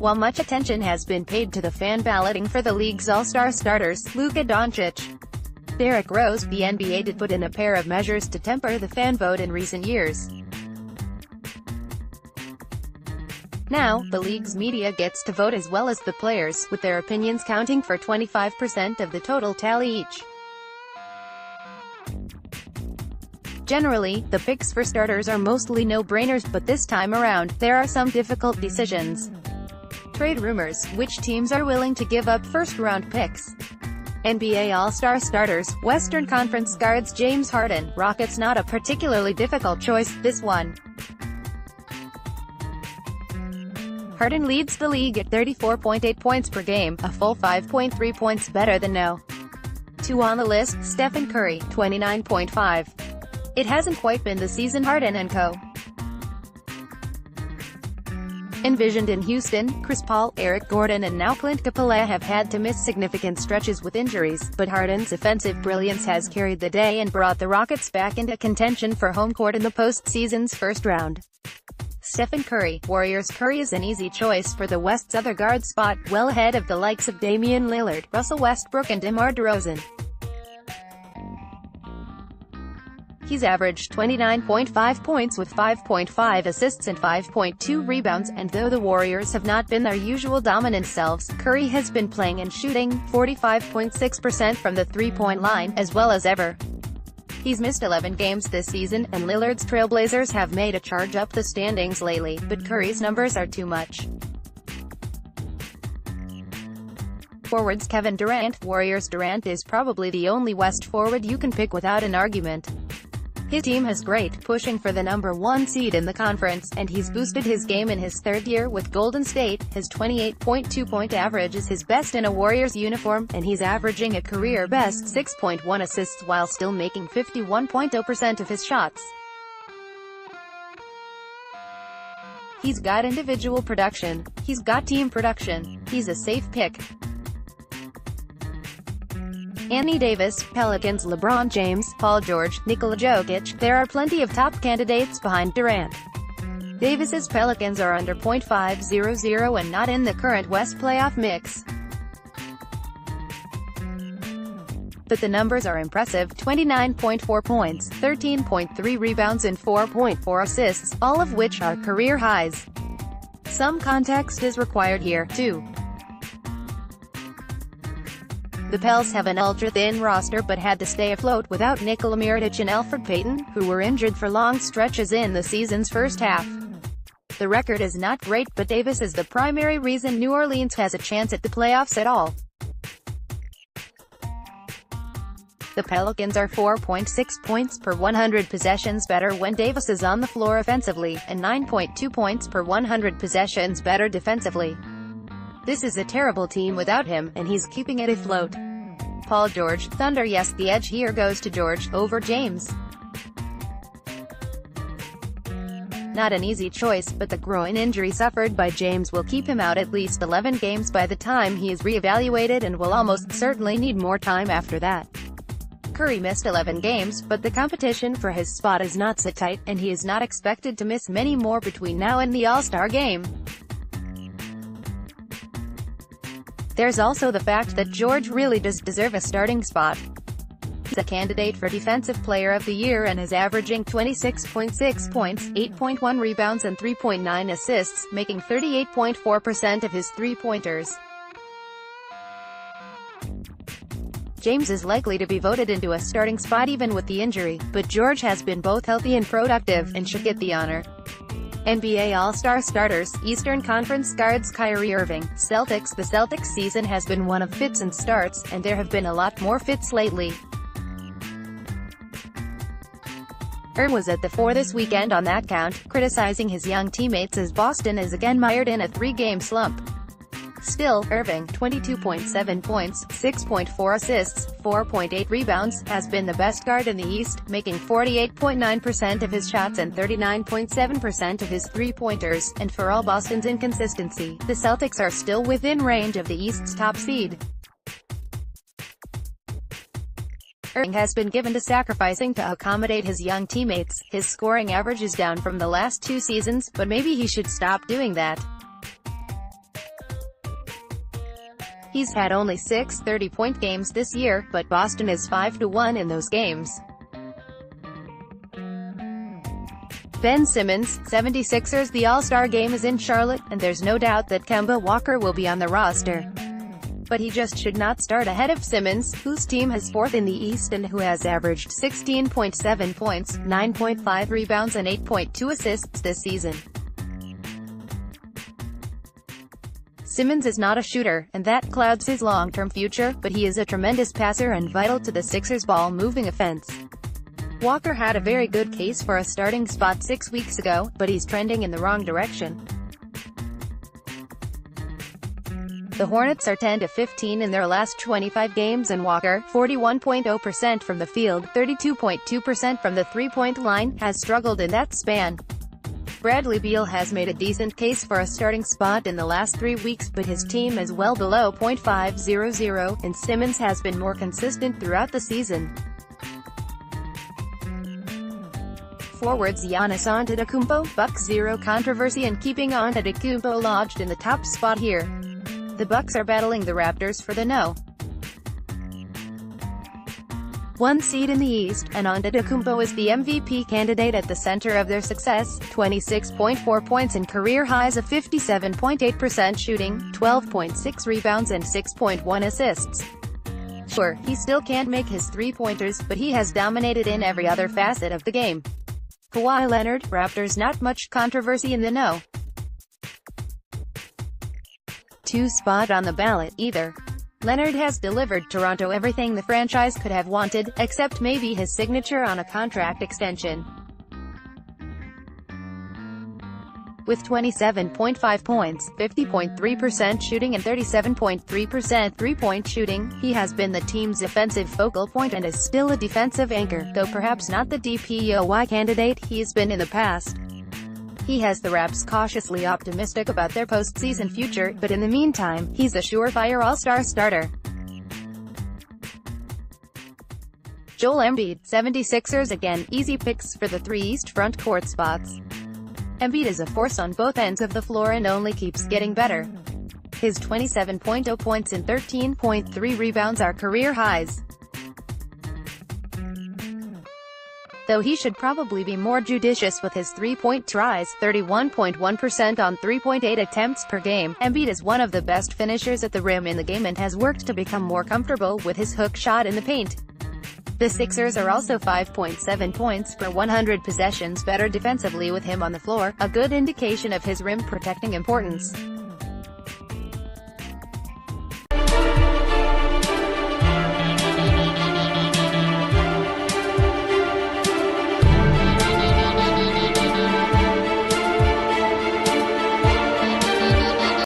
while much attention has been paid to the fan balloting for the league's all-star starters, Luka Doncic, Derrick Rose, the NBA did put in a pair of measures to temper the fan vote in recent years. Now, the league's media gets to vote as well as the players, with their opinions counting for 25% of the total tally each. Generally, the picks for starters are mostly no-brainers, but this time around, there are some difficult decisions. Trade rumors: which teams are willing to give up first-round picks? NBA All-Star starters, Western Conference guards James Harden, Rockets. Not a particularly difficult choice, this one. Harden leads the league at 34.8 points per game, a full 5.3 points better than no. 2 on the list, Stephen Curry, 29.5. It hasn't quite been the season Harden and co. envisioned in Houston. Chris Paul, Eric Gordon and now Clint Capela have had to miss significant stretches with injuries, but Harden's offensive brilliance has carried the day and brought the Rockets back into contention for home court in the postseason's first round. Stephen Curry, Warriors. Curry is an easy choice for the West's other guard spot, well ahead of the likes of Damian Lillard, Russell Westbrook and DeMar DeRozan. He's averaged 29.5 points with 5.5 assists and 5.2 rebounds, and though the Warriors have not been their usual dominant selves, Curry has been playing and shooting 45.6% from the three-point line, as well as ever. He's missed 11 games this season, and Lillard's Trailblazers have made a charge up the standings lately, but Curry's numbers are too much. Forwards. Kevin Durant, Warriors. Durant is probably the only West forward you can pick without an argument. His team has great, pushing for the number 1 seed in the conference, and he's boosted his game in his third year with Golden State. His 28.2-point average is his best in a Warriors uniform, and he's averaging a career-best 6.1 assists while still making 51.0% of his shots. He's got individual production. He's got team production. He's a safe pick. Anthony Davis, Pelicans. LeBron James, Paul George, Nikola Jokic. There are plenty of top candidates behind Durant. Davis's Pelicans are under .500 and not in the current West playoff mix. But the numbers are impressive: 29.4 points, 13.3 rebounds and 4.4 assists, all of which are career highs. Some context is required here, too. The Pels have an ultra-thin roster but had to stay afloat without Nikola Mirotic and Elfrid Payton, who were injured for long stretches in the season's first half. The record is not great, but Davis is the primary reason New Orleans has a chance at the playoffs at all. The Pelicans are 4.6 points per 100 possessions better when Davis is on the floor offensively, and 9.2 points per 100 possessions better defensively. This is a terrible team without him, and he's keeping it afloat. Paul George, Thunder. Yes, the edge here goes to George, over James. Not an easy choice, but the groin injury suffered by James will keep him out at least 11 games by the time he is re-evaluated and will almost certainly need more time after that. Curry missed 11 games, but the competition for his spot is not so tight, and he is not expected to miss many more between now and the All-Star game. There's also the fact that George really does deserve a starting spot. He's a candidate for Defensive Player of the Year and is averaging 26.6 points, 8.1 rebounds and 3.9 assists, making 38.4% of his three-pointers. James is likely to be voted into a starting spot even with the injury, but George has been both healthy and productive, and should get the honor. NBA All-Star starters, Eastern Conference guards. Kyrie Irving, Celtics. The Celtics season has been one of fits and starts, and there have been a lot more fits lately. Irving was at the fore this weekend on that count, criticizing his young teammates as Boston is again mired in a 3-game slump. Still, Irving, 22.7 points, 6.4 assists, 4.8 rebounds, has been the best guard in the East, making 48.9% of his shots and 39.7% of his three-pointers, and for all Boston's inconsistency, the Celtics are still within range of the East's top seed. Irving has been given to sacrificing to accommodate his young teammates. His scoring average is down from the last 2 seasons, but maybe he should stop doing that. He's had only 6 30-point games this year, but Boston is 5-1 in those games. Ben Simmons, 76ers. The All-Star game is in Charlotte, and there's no doubt that Kemba Walker will be on the roster. But he just should not start ahead of Simmons, whose team is 4th in the East and who has averaged 16.7 points, 9.5 rebounds and 8.2 assists this season. Simmons is not a shooter, and that clouds his long-term future, but he is a tremendous passer and vital to the Sixers' ball-moving offense. Walker had a very good case for a starting spot 6 weeks ago, but he's trending in the wrong direction. The Hornets are 10-15 in their last 25 games and Walker, 41.0% from the field, 32.2% from the three-point line, has struggled in that span. Bradley Beal has made a decent case for a starting spot in the last 3 weeks, but his team is well below .500, and Simmons has been more consistent throughout the season. Forwards Giannis Antetokounmpo, Bucks. Zero controversy in keeping Antetokounmpo lodged in the top spot here. The Bucks are battling the Raptors for the No. 1 seed in the East, and Antetokounmpo is the MVP candidate at the center of their success. 26.4 points and career highs of 57.8% shooting, 12.6 rebounds and 6.1 assists. Sure, he still can't make his three-pointers, but he has dominated in every other facet of the game. Kawhi Leonard, Raptors. Not much controversy in the No. 2 spot on the ballot, either. Leonard has delivered Toronto everything the franchise could have wanted, except maybe his signature on a contract extension. With 27.5 points, 50.3% shooting and 37.3% three-point shooting, he has been the team's offensive focal point and is still a defensive anchor, though perhaps not the DPOY candidate he's been in the past. He has the Raps cautiously optimistic about their postseason future, but in the meantime, he's a surefire all-star starter. Joel Embiid, 76ers. Again, easy picks for the 3 East front court spots. Embiid is a force on both ends of the floor and only keeps getting better. His 27.0 points and 13.3 rebounds are career highs. Though he should probably be more judicious with his three-point tries, 31.1% on 3.8 attempts per game. Embiid is one of the best finishers at the rim in the game and has worked to become more comfortable with his hook shot in the paint. The Sixers are also 5.7 points per 100 possessions better defensively with him on the floor, a good indication of his rim-protecting importance.